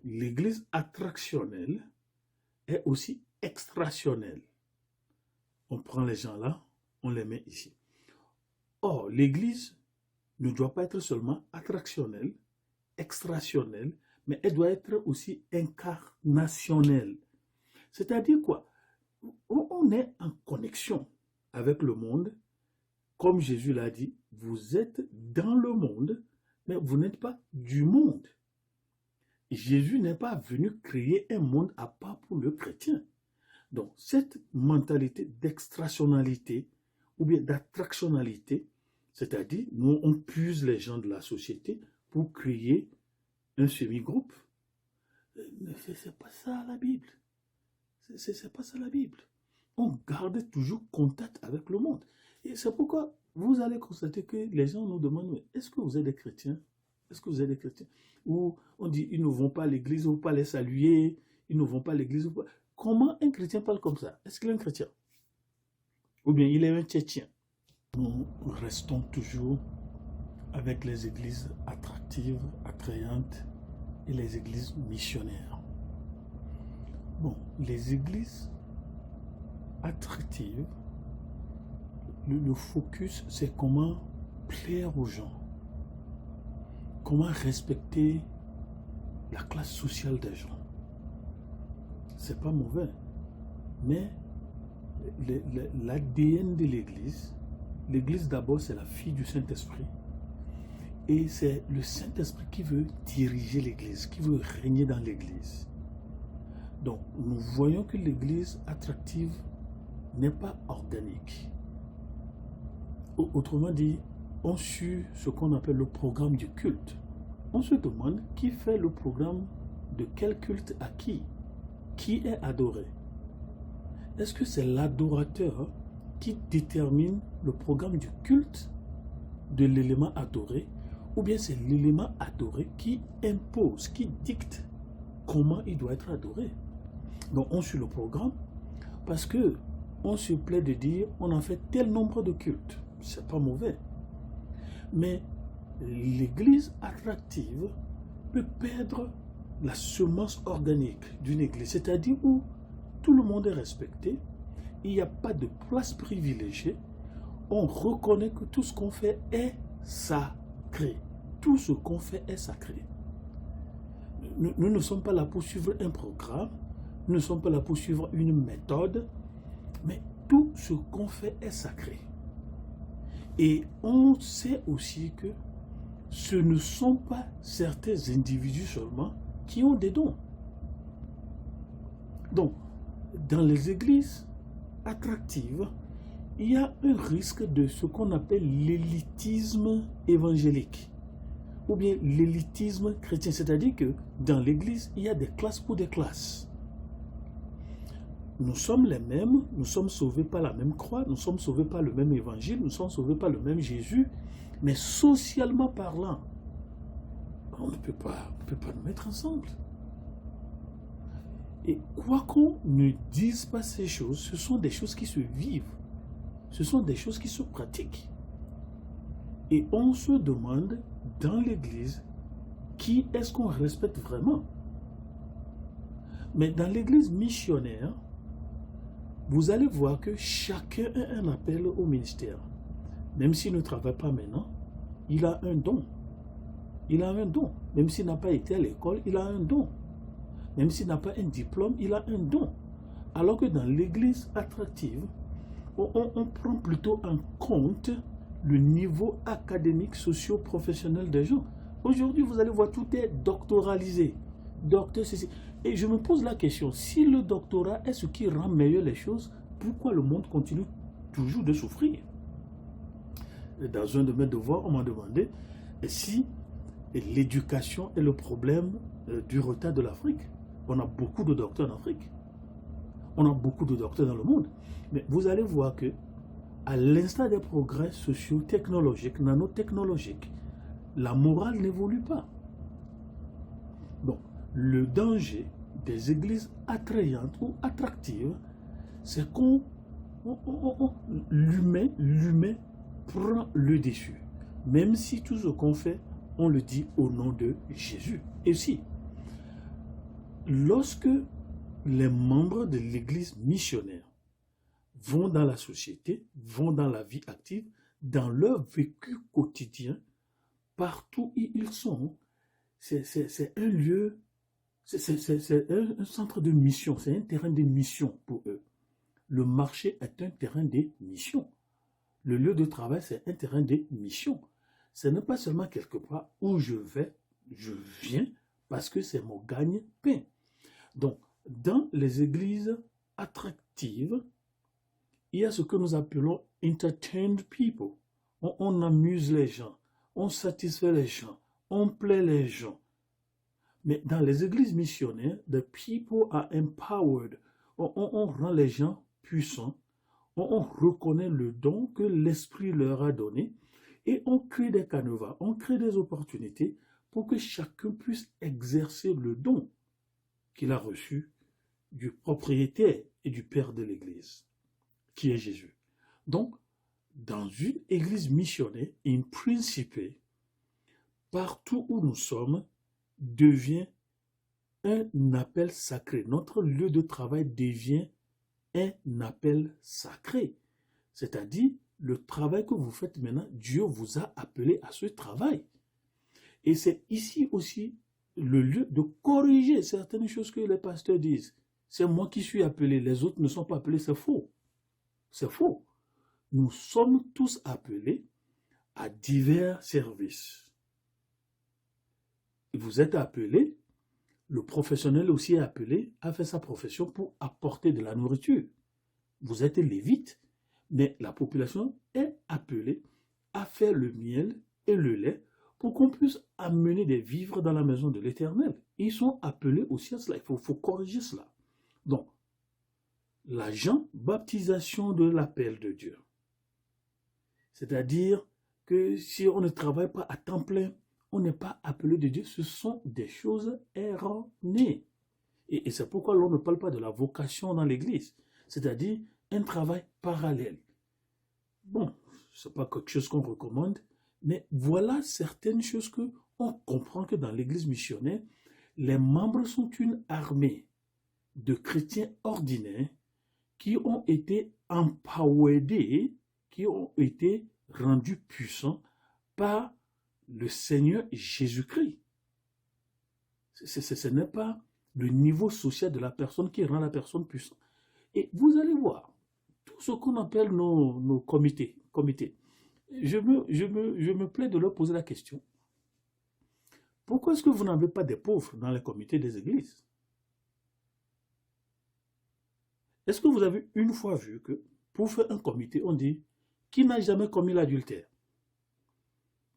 l'église attractionnelle est aussi extrationnelle. On prend les gens là, on les met ici. Or, l'église ne doit pas être seulement attractionnelle, extrationnelle, mais elle doit être aussi incarnationnelle. C'est-à-dire quoi? On est en connexion avec le monde. Comme Jésus l'a dit, vous êtes dans le monde, mais vous n'êtes pas du monde. Jésus n'est pas venu créer un monde à part pour le chrétien. Donc, cette mentalité d'extrationnalité ou bien d'attractionnalité, c'est-à-dire, nous, on puise les gens de la société pour créer un semi-groupe. Mais c'est pas ça la Bible. C'est pas ça la Bible. On garde toujours contact avec le monde. Et c'est pourquoi vous allez constater que les gens nous demandent, est-ce que vous êtes des chrétiens? Est-ce que vous êtes des chrétiens? Ou on dit, ils ne vont pas à l'église, ou pas les saluer, ils ne vont pas à l'église. Comment un chrétien parle comme ça? Est-ce qu'il est un chrétien? Ou bien il est un tchétchien? Nous restons toujours avec les églises attractives, attrayantes et les églises missionnaires. Bon, les églises attractives, le focus, c'est comment plaire aux gens, comment respecter la classe sociale des gens. C'est pas mauvais, mais l'ADN de l'église d'abord, c'est la fille du Saint-Esprit. Et c'est le Saint-Esprit qui veut diriger l'église, qui veut régner dans l'église. Donc, nous voyons que l'église attractive n'est pas organique. Autrement dit, on suit ce qu'on appelle le programme du culte. On se demande qui fait le programme de quel culte à qui? Qui est adoré? Est-ce que c'est l'adorateur qui détermine le programme du culte de l'élément adoré, ou bien c'est l'élément adoré qui impose, qui dicte comment il doit être adoré? Donc on suit le programme parce que on se plaît de dire on en fait tel nombre de cultes. C'est pas mauvais. Mais l'église attractive peut perdre la semence organique d'une église, c'est-à-dire où tout le monde est respecté, il n'y a pas de place privilégiée, on reconnaît que tout ce qu'on fait est sacré. Tout ce qu'on fait est sacré. Nous ne sommes pas là pour suivre un programme, nous ne sommes pas là pour suivre une méthode, mais tout ce qu'on fait est sacré. Et on sait aussi que ce ne sont pas certains individus seulement qui ont des dons. Donc, dans les églises attractives, il y a un risque de ce qu'on appelle l'élitisme évangélique ou bien l'élitisme chrétien, c'est-à-dire que dans l'église, il y a des classes pour des classes. Nous sommes les mêmes, nous sommes sauvés par la même croix, nous sommes sauvés par le même évangile, nous sommes sauvés par le même Jésus, mais socialement parlant, on ne peut pas nous mettre ensemble. Et quoi qu'on ne dise pas ces choses, ce sont des choses qui se vivent, ce sont des choses qui se pratiquent. Et on se demande dans l'église, qui est-ce qu'on respecte vraiment? Mais dans l'église missionnaire, vous allez voir que chacun a un appel au ministère. Même s'il ne travaille pas maintenant, il a un don. Il a un don. Même s'il n'a pas été à l'école, il a un don. Même s'il n'a pas un diplôme, il a un don. Alors que dans l'église attractive, on prend plutôt en compte le niveau académique, socio-professionnel des gens. Aujourd'hui, vous allez voir, tout est doctoralisé. Docteur, ceci. Et je me pose la question, si le doctorat est ce qui rend meilleur les choses, pourquoi le monde continue toujours de souffrir? Dans un de mes devoirs, on m'a demandé si l'éducation est le problème du retard de l'Afrique. On a beaucoup de docteurs en Afrique. On a beaucoup de docteurs dans le monde. Mais vous allez voir que, à l'instar des progrès socio-technologiques, nanotechnologiques, la morale n'évolue pas. Donc, le danger des églises attrayantes ou attractives, c'est qu'on l'humain prend le dessus. Même si tout ce qu'on fait, on le dit au nom de Jésus. Et si lorsque les membres de l'église missionnaire vont dans la société, vont dans la vie active, dans leur vécu quotidien, partout où ils sont, c'est un lieu, c'est un centre de mission, c'est un terrain de mission pour eux. Le marché est un terrain de mission. Le lieu de travail, c'est un terrain de mission. Ce n'est pas seulement quelque part où je vais, je viens, parce que c'est mon gagne-pain. Donc, dans les églises attractives, il y a ce que nous appelons entertained people. On amuse les gens, on satisfait les gens, on plaît les gens. Mais dans les églises missionnaires, the people are empowered. On rend les gens puissants, on reconnaît le don que l'Esprit leur a donné et on crée des canevas, on crée des opportunités pour que chacun puisse exercer le don qu'il a reçu du propriétaire et du Père de l'Église, qui est Jésus. Donc, dans une église missionnaire, in principe, partout où nous sommes, devient un appel sacré. Notre lieu de travail devient un appel sacré. C'est-à-dire, le travail que vous faites maintenant, Dieu vous a appelé à ce travail. Et c'est ici aussi le lieu de corriger certaines choses que les pasteurs disent. C'est moi qui suis appelé, les autres ne sont pas appelés, c'est faux. C'est faux. Nous sommes tous appelés à divers services. Vous êtes appelés, le professionnel aussi est appelé à faire sa profession pour apporter de la nourriture. Vous êtes lévite, mais la population est appelée à faire le miel et le lait pour qu'on puisse amener des vivres dans la maison de l'Éternel. Ils sont appelés aussi à cela. Il faut corriger cela. Donc, l'agent baptisation de l'appel de Dieu. C'est-à-dire que si on ne travaille pas à temps plein, on n'est pas appelé de Dieu. Ce sont des choses erronées. Et c'est pourquoi l'on ne parle pas de la vocation dans l'Église. C'est-à-dire un travail parallèle. Bon, ce n'est pas quelque chose qu'on recommande, mais voilà certaines choses qu'on comprend que dans l'Église missionnaire, les membres sont une armée de chrétiens ordinaires qui ont été empowered, qui ont été rendus puissants par le Seigneur Jésus-Christ. Ce n'est pas le niveau social de la personne qui rend la personne puissante. Et vous allez voir, tout ce qu'on appelle nos comités, je me plais de leur poser la question. Pourquoi est-ce que vous n'avez pas des pauvres dans les comités des églises? Est-ce que vous avez une fois vu que pour faire un comité, on dit qui n'a jamais commis l'adultère?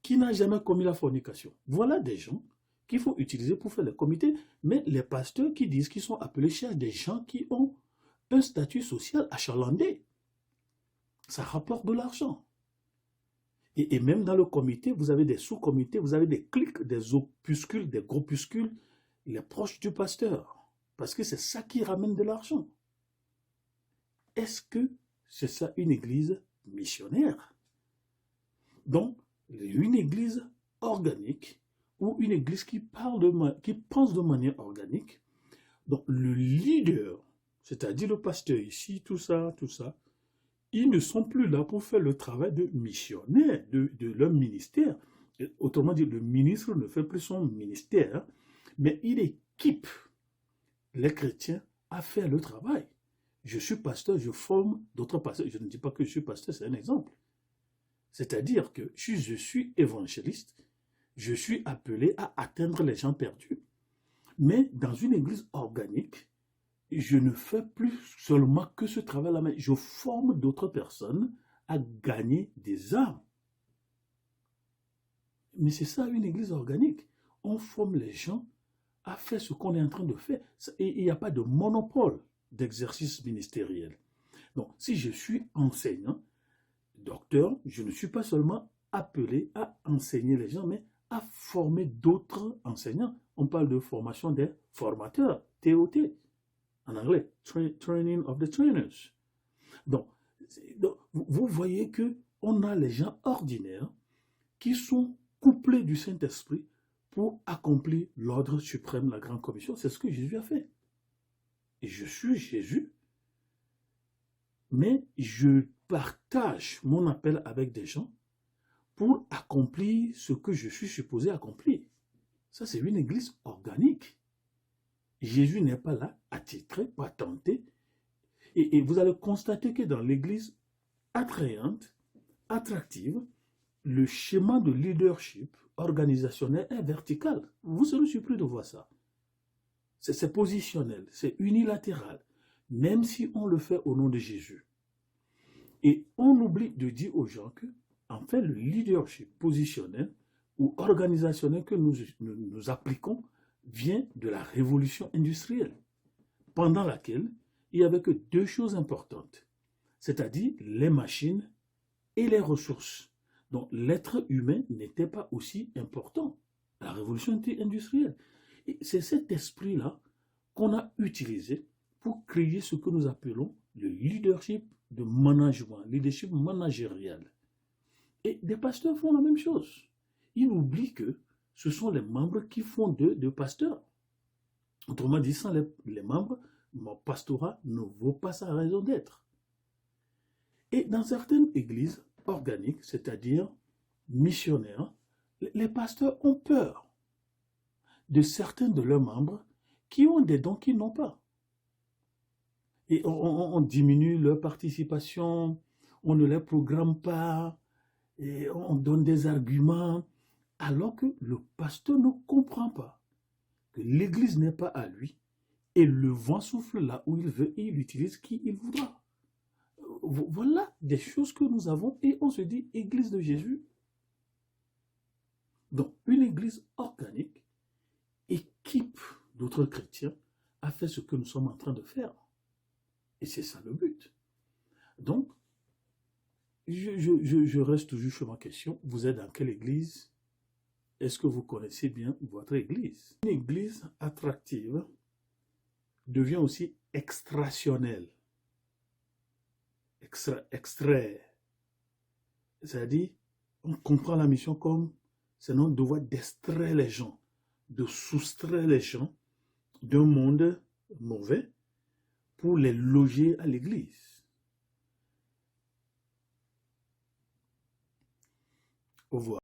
Qui n'a jamais commis la fornication? Voilà des gens qu'il faut utiliser pour faire les comités, mais les pasteurs qui disent qu'ils sont appelés cherchent des gens qui ont un statut social achalandé. Ça rapporte de l'argent. Et même dans le comité, vous avez des sous-comités, vous avez des cliques, des opuscules, des groupuscules, les proches du pasteur. Parce que c'est ça qui ramène de l'argent. Est-ce que c'est ça une église missionnaire? Donc, une église organique ou une église qui pense de manière organique, donc le leader, c'est-à-dire le pasteur ici, tout ça, ils ne sont plus là pour faire le travail de missionnaire de leur ministère. Autrement dit, le ministre ne fait plus son ministère, mais il équipe les chrétiens à faire le travail. Je suis pasteur, je forme d'autres pasteurs. Je ne dis pas que je suis pasteur, c'est un exemple. C'est-à-dire que je suis évangéliste, je suis appelé à atteindre les gens perdus. Mais dans une église organique, je ne fais plus seulement que ce travail-là, mais je forme d'autres personnes à gagner des âmes. Mais c'est ça une église organique. On forme les gens à faire ce qu'on est en train de faire. Et il n'y a pas de monopole d'exercice ministériel. Donc, si je suis enseignant, docteur, je ne suis pas seulement appelé à enseigner les gens, mais à former d'autres enseignants. On parle de formation des formateurs, TOT, en anglais, Training of the Trainers. Donc vous voyez qu'on a les gens ordinaires qui sont couplés du Saint-Esprit pour accomplir l'ordre suprême, la grande commission. C'est ce que Jésus a fait. Et je suis Jésus, mais je partage mon appel avec des gens pour accomplir ce que je suis supposé accomplir. Ça, c'est une église organique. Jésus n'est pas là, attitré, patenté. Et vous allez constater que dans l'église attrayante, attractive, le schéma de leadership organisationnel est vertical. Vous serez surpris de voir ça. C'est positionnel, c'est unilatéral, même si on le fait au nom de Jésus. Et on oublie de dire aux gens que, en fait, le leadership positionnel ou organisationnel que nous appliquons vient de la révolution industrielle, pendant laquelle il n'y avait que deux choses importantes, c'est-à-dire les machines et les ressources. Donc l'être humain n'était pas aussi important. La révolution industrielle. Et c'est cet esprit-là qu'on a utilisé pour créer ce que nous appelons le leadership de management, leadership managérial. Et des pasteurs font la même chose. Ils oublient que ce sont les membres qui font d'eux des pasteurs. Autrement dit, sans les membres, mon pastorat ne vaut pas sa raison d'être. Et dans certaines églises organiques, c'est-à-dire missionnaires, les pasteurs ont peur de certains de leurs membres qui ont des dons qu'ils n'ont pas. Et on diminue leur participation, on ne les programme pas, et on donne des arguments, alors que le pasteur ne comprend pas que l'église n'est pas à lui, et le vent souffle là où il veut, et il utilise qui il voudra. Voilà des choses que nous avons, et on se dit église de Jésus. Donc, une église organique, équipe d'autres chrétiens, a fait ce que nous sommes en train de faire. Et c'est ça le but. Donc, je reste toujours sur ma question. Vous êtes dans quelle église? Est-ce que vous connaissez bien votre église? Une église attractive devient aussi extrationnelle. Extrait. C'est-à-dire, on comprend la mission comme c'est notre devoir d'extraire les gens, de soustraire les gens d'un monde mauvais pour les loger à l'église. Au revoir.